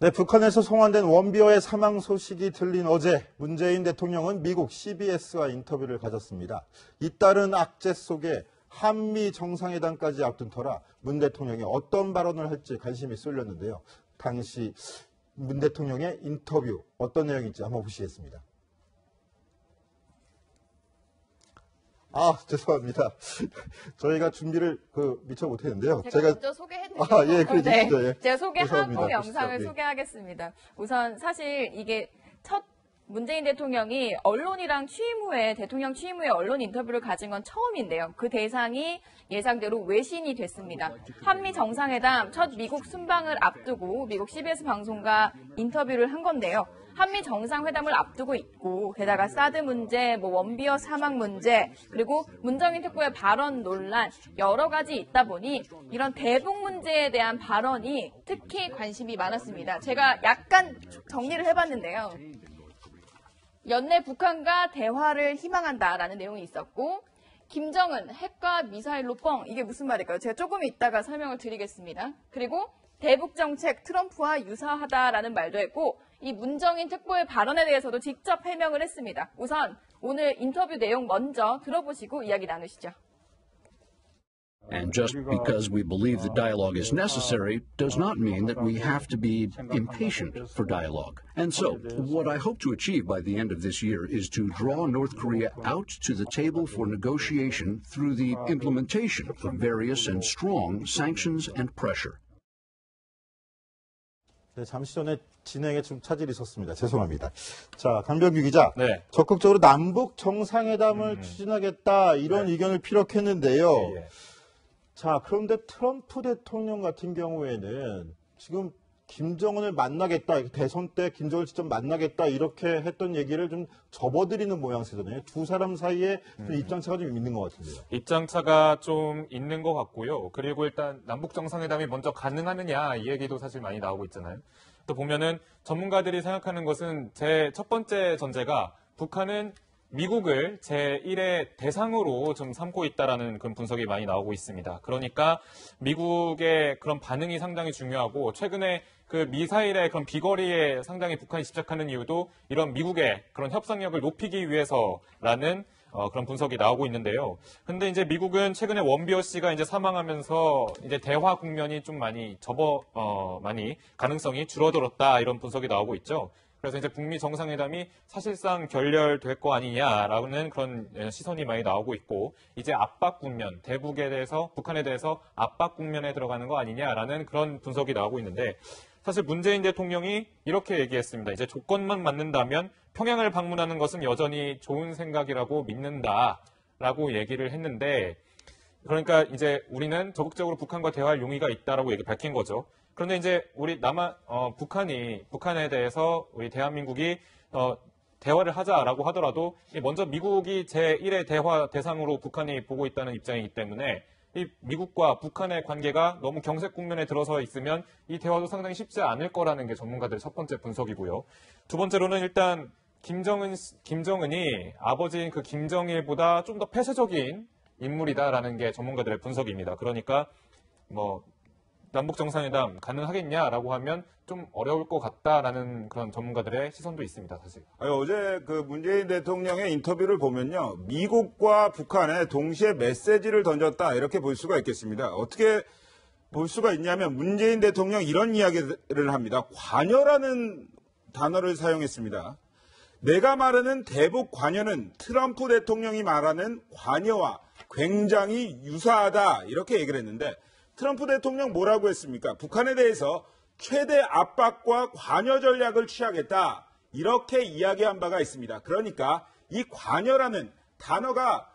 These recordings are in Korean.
네, 북한에서 송환된 원비어의 사망 소식이 들린 어제 문재인 대통령은 미국 CBS와 인터뷰를 가졌습니다. 잇따른 악재 속에 한미 정상회담까지 앞둔 터라 문 대통령이 어떤 발언을 할지 관심이 쏠렸는데요. 당시 문 대통령의 인터뷰 어떤 내용인지 한번 보시겠습니다. 죄송합니다. 저희가 준비를 미처 못했는데요. 제가 먼저 소개해드릴게요. 예, 그래 주시죠. 예. 제가 소개하고 죄송합니다. 영상을 보시죠. 소개하겠습니다. 우선 사실 이게 첫 문재인 대통령이 언론이랑 대통령 취임 후에 언론 인터뷰를 가진 건 처음인데요. 그 대상이 예상대로 외신이 됐습니다. 한미 정상회담 첫 미국 순방을 앞두고 미국 CBS 방송과 인터뷰를 한 건데요. 한미 정상회담을 앞두고 있고 게다가 사드 문제, 원비어 사망 문제, 그리고 문정인 특보의 발언 논란 여러 가지 있다 보니 이런 대북 문제에 대한 발언이 특히 관심이 많았습니다. 제가 약간 정리를 해봤는데요. 연내 북한과 대화를 희망한다라는 내용이 있었고 김정은 핵과 미사일로 뻥, 이게 무슨 말일까요? 제가 조금 이따가 설명을 드리겠습니다. 그리고 대북 정책 트럼프와 유사하다라는 말도 했고 이 문정인 특보의 발언에 대해서도 직접 해명을 했습니다. 우선 오늘 인터뷰 내용 먼저 들어보시고 이야기 나누시죠. And just because we believe that dialogue is necessary does not mean that we have to be impatient for dialogue. And so, what I hope to achieve by the end of this year is to draw North Korea out to the table for negotiation through the implementation of various and strong sanctions and pressure. 네, 잠시 전에 진행에 좀 차질이 있었습니다. 죄송합니다. 자, 강병규 기자. 네. 적극적으로 남북 정상회담을 추진하겠다 이런 의견을 피력했는데요. 예. 자, 그런데 트럼프 대통령 같은 경우에는 지금 김정은을 만나겠다, 대선 때 김정을 직접 만나겠다 이렇게 했던 얘기를 좀 접어들이는 모양새잖아요. 두 사람 사이에 좀 입장차가 좀 있는 것 같은데요. 입장차가 좀 있는 것 같고요. 그리고 일단 남북 정상회담이 먼저 가능하느냐 이 얘기도 사실 많이 나오고 있잖아요. 또 보면은 전문가들이 생각하는 것은 제 첫 번째 전제가 북한은 미국을 제1의 대상으로 좀 삼고 있다라는 그런 분석이 많이 나오고 있습니다. 그러니까 미국의 그런 반응이 상당히 중요하고 최근에 그 미사일의 그런 비거리에 상당히 북한이 집착하는 이유도 이런 미국의 그런 협상력을 높이기 위해서라는 그런 분석이 나오고 있는데요. 근데 이제 미국은 최근에 원비어 씨가 이제 사망하면서 이제 대화 국면이 좀 많이 많이 가능성이 줄어들었다 이런 분석이 나오고 있죠. 그래서 이제 북미 정상회담이 사실상 결렬될 거 아니냐라는 그런 시선이 많이 나오고 있고 이제 압박 국면, 대북에 대해서 북한에 대해서 압박 국면에 들어가는 거 아니냐라는 그런 분석이 나오고 있는데 사실 문재인 대통령이 이렇게 얘기했습니다. 이제 조건만 맞는다면 평양을 방문하는 것은 여전히 좋은 생각이라고 믿는다라고 얘기를 했는데 그러니까 이제 우리는 적극적으로 북한과 대화할 용의가 있다라고 밝힌 거죠. 그런데 이제 우리 북한에 대해서 우리 대한민국이 대화를 하자라고 하더라도 먼저 미국이 제1의 대화 대상으로 북한이 보고 있다는 입장이기 때문에 이 미국과 북한의 관계가 너무 경색 국면에 들어서 있으면 이 대화도 상당히 쉽지 않을 거라는 게 전문가들의 첫 번째 분석이고요. 두 번째로는 일단 김정은이 아버지인 그 김정일보다 좀 더 폐쇄적인 인물이다라는 게 전문가들의 분석입니다. 그러니까 남북 정상회담 가능하겠냐라고 하면 좀 어려울 것 같다라는 그런 전문가들의 시선도 있습니다, 사실. 어제 그 문재인 대통령의 인터뷰를 보면요. 미국과 북한에 동시에 메시지를 던졌다 이렇게 볼 수가 있겠습니다. 어떻게 볼 수가 있냐면 문재인 대통령 이런 이야기를 합니다. 관여라는 단어를 사용했습니다. 내가 말하는 대북 관여는 트럼프 대통령이 말하는 관여와 굉장히 유사하다 이렇게 얘기를 했는데 트럼프 대통령 뭐라고 했습니까? 북한에 대해서 최대 압박과 관여 전략을 취하겠다 이렇게 이야기한 바가 있습니다. 그러니까 이 관여라는 단어가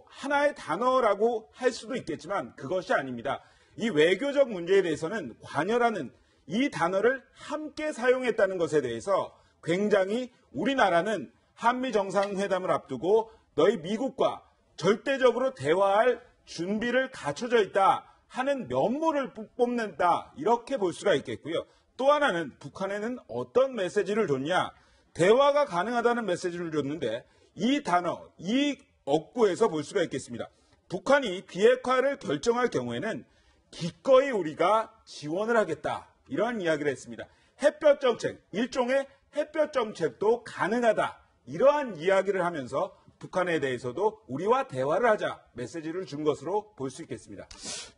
하나의 단어라고 할 수도 있겠지만 그것이 아닙니다. 이 외교적 문제에 대해서는 관여라는 이 단어를 함께 사용했다는 것에 대해서 굉장히 우리나라는 한미 정상회담을 앞두고 너희 미국과 절대적으로 대화할 준비를 갖춰져 있다 하는 면모를 뽐낸다 이렇게 볼 수가 있겠고요. 또 하나는 북한에는 어떤 메시지를 줬냐. 대화가 가능하다는 메시지를 줬는데 이 단어, 이 억구에서 볼 수가 있겠습니다. 북한이 비핵화를 결정할 경우에는 기꺼이 우리가 지원을 하겠다. 이런 이야기를 했습니다. 햇볕 정책, 일종의 햇볕 정책도 가능하다. 이러한 이야기를 하면서 북한에 대해서도 우리와 대화를 하자 메시지를 준 것으로 볼 수 있겠습니다.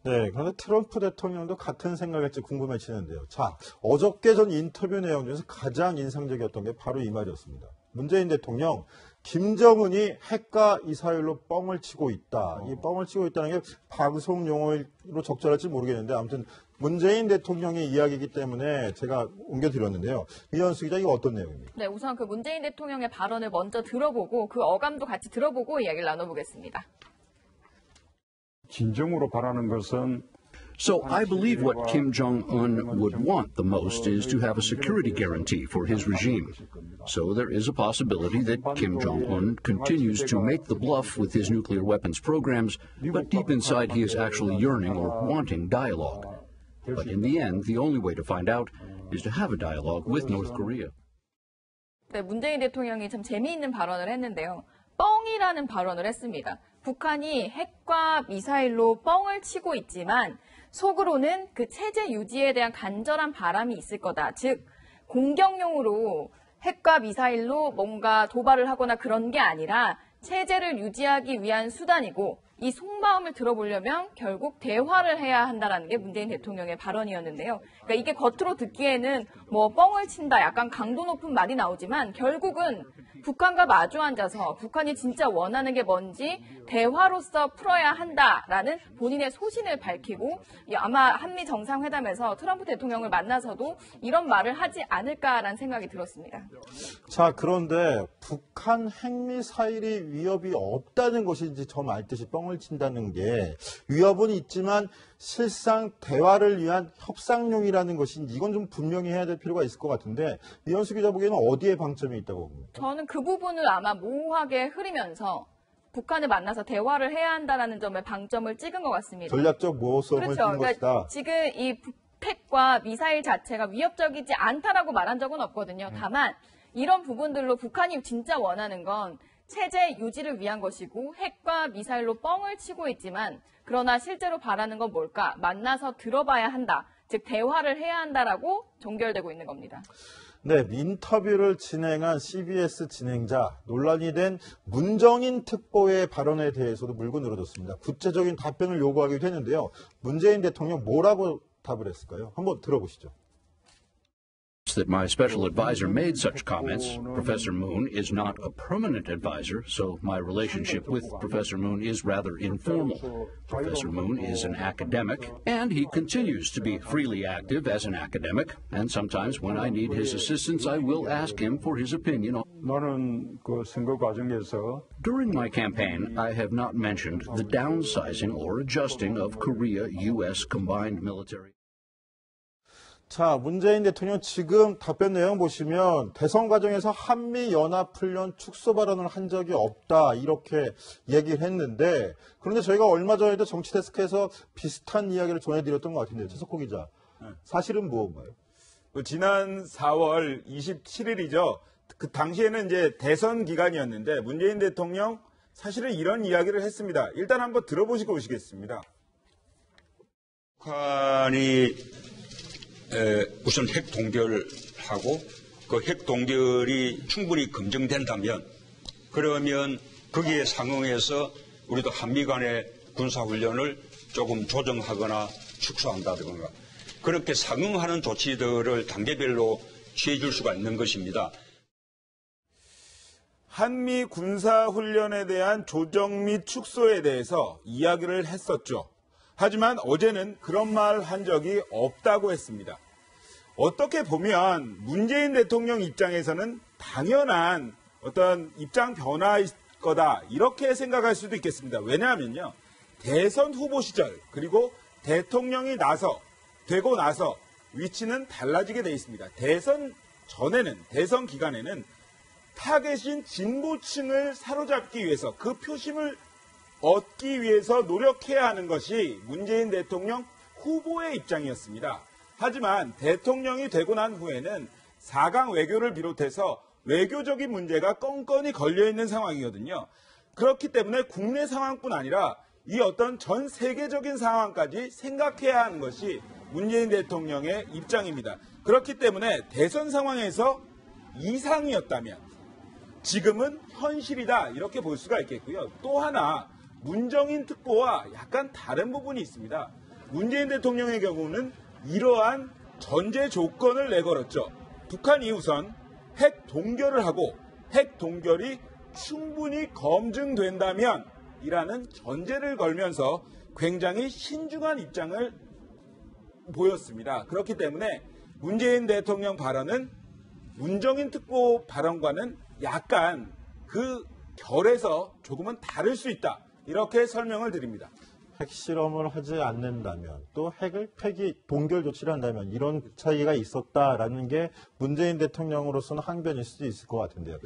네, 그런데 트럼프 대통령도 같은 생각일지 궁금해지는데요. 자, 어저께 전 인터뷰 내용 중에서 가장 인상적이었던 게 바로 이 말이었습니다. 문재인 대통령, 김정은이 핵과 미사일로 뻥을 치고 있다. 이 뻥을 치고 있다는 게 방송 용어로 적절할지 모르겠는데 아무튼 문재인 대통령의 이야기이기 때문에 제가 옮겨드렸는데요. 이현수 기자, 이거 어떤 내용입니까? 네, 우선 그 문재인 대통령의 발언을 먼저 들어보고 그 어감도 같이 들어보고 이야기를 나눠보겠습니다. 진정으로 바라는 것은 So I believe what Kim Jong-un would want the most is to have a security guarantee for his regime. So there is a possibility that Kim Jong-un continues to make the bluff with his nuclear weapons programs, but deep inside he is actually yearning or wanting dialogue. But in the end, the only way to find out is to have a dialogue with North Korea. 네, 문재인 대통령이 참 재미있는 발언을 했는데요. 뻥이라는 발언을 했습니다. 북한이 핵과 미사일로 뻥을 치고 있지만 속으로는 그 체제 유지에 대한 간절한 바람이 있을 거다. 즉 공격용으로 핵과 미사일로 뭔가 도발을 하거나 그런 게 아니라 체제를 유지하기 위한 수단이고 이 속마음을 들어보려면 결국 대화를 해야 한다는 게 문재인 대통령의 발언이었는데요. 그러니까 이게 겉으로 듣기에는 뭐 뻥을 친다, 약간 강도 높은 말이 나오지만 결국은 북한과 마주 앉아서 북한이 진짜 원하는 게 뭔지 대화로서 풀어야 한다라는 본인의 소신을 밝히고 아마 한미 정상회담에서 트럼프 대통령을 만나서도 이런 말을 하지 않을까라는 생각이 들었습니다. 자, 그런데 북한 핵미사일이 위협이 없다는 것인지 저 말듯이 뻥을 친다는 게 위협은 있지만 실상 대화를 위한 협상용이라는 것인지 이건 좀 분명히 해야 될 필요가 있을 것 같은데 이현수 기자 보기에는 어디에 방점이 있다고 봅니까? 저는 그 부분을 아마 모호하게 흐리면서 북한을 만나서 대화를 해야 한다는 점에 방점을 찍은 것 같습니다. 전략적 모호성을 그렇죠. 띈 것이다. 지금 이 핵과 미사일 자체가 위협적이지 않다라고 말한 적은 없거든요. 다만 이런 부분들로 북한이 진짜 원하는 건 체제 유지를 위한 것이고 핵과 미사일로 뻥을 치고 있지만 그러나 실제로 바라는 건 뭘까? 만나서 들어봐야 한다. 즉 대화를 해야 한다라고 종결되고 있는 겁니다. 네, 인터뷰를 진행한 CBS 진행자, 논란이 된 문정인 특보의 발언에 대해서도 물고 늘어졌습니다. 구체적인 답변을 요구하기도 했는데요. 문재인 대통령 뭐라고 답을 했을까요? 한번 들어보시죠. That my special advisor made such comments. Professor Moon is not a permanent advisor, so my relationship with Professor Moon is rather informal. Professor Moon is an academic, and he continues to be freely active as an academic, and sometimes when I need his assistance, I will ask him for his opinion on. 나는 그 선거 과정에서 During my campaign, I have not mentioned the downsizing or adjusting of Korea-U.S. combined military. 자, 문재인 대통령 지금 답변 내용 보시면 대선 과정에서 한미연합훈련 축소 발언을 한 적이 없다 이렇게 얘기를 했는데 그런데 저희가 얼마 전에도 정치데스크에서 비슷한 이야기를 전해드렸던 것 같은데요. 최석호 기자. 사실은 무언가요? 지난 4월 27일이죠. 그 당시에는 이제 대선 기간이었는데 문재인 대통령 사실은 이런 이야기를 했습니다. 일단 한번 들어보시고 오시겠습니다. 북한이 우선 핵 동결하고 그 핵 동결이 충분히 검증된다면 그러면 거기에 상응해서 우리도 한미 간의 군사훈련을 조금 조정하거나 축소한다든가 그렇게 상응하는 조치들을 단계별로 취해줄 수가 있는 것입니다. 한미 군사훈련에 대한 조정 및 축소에 대해서 이야기를 했었죠. 하지만 어제는 그런 말 한 적이 없다고 했습니다. 어떻게 보면 문재인 대통령 입장에서는 당연한 어떤 입장 변화일 거다 이렇게 생각할 수도 있겠습니다. 왜냐하면요. 대선 후보 시절 그리고 대통령이 되고 나서 위치는 달라지게 돼 있습니다. 대선 전에는 대선 기간에는 타겟인 진보층을 사로잡기 위해서 그 표심을 얻기 위해서 노력해야 하는 것이 문재인 대통령 후보의 입장이었습니다. 하지만 대통령이 되고 난 후에는 4강 외교를 비롯해서 외교적인 문제가 껌껌이 걸려있는 상황이거든요. 그렇기 때문에 국내 상황뿐 아니라 이 어떤 전 세계적인 상황까지 생각해야 하는 것이 문재인 대통령의 입장입니다. 그렇기 때문에 대선 상황에서 이상이었다면 지금은 현실이다 이렇게 볼 수가 있겠고요. 또 하나 문정인 특보와 약간 다른 부분이 있습니다. 문재인 대통령의 경우는 이러한 전제 조건을 내걸었죠. 북한이 우선 핵 동결을 하고 핵 동결이 충분히 검증된다면 이라는 전제를 걸면서 굉장히 신중한 입장을 보였습니다. 그렇기 때문에 문재인 대통령 발언은 문정인 특보 발언과는 약간 그 결에서 조금은 다를 수 있다. 이렇게 설명을 드립니다. 핵실험을 하지 않는다면 또 핵을 동결 조치를 한다면 이런 차이가 있었다라는 게 문재인 대통령으로서는 항변일 수도 있을 것 같은데요.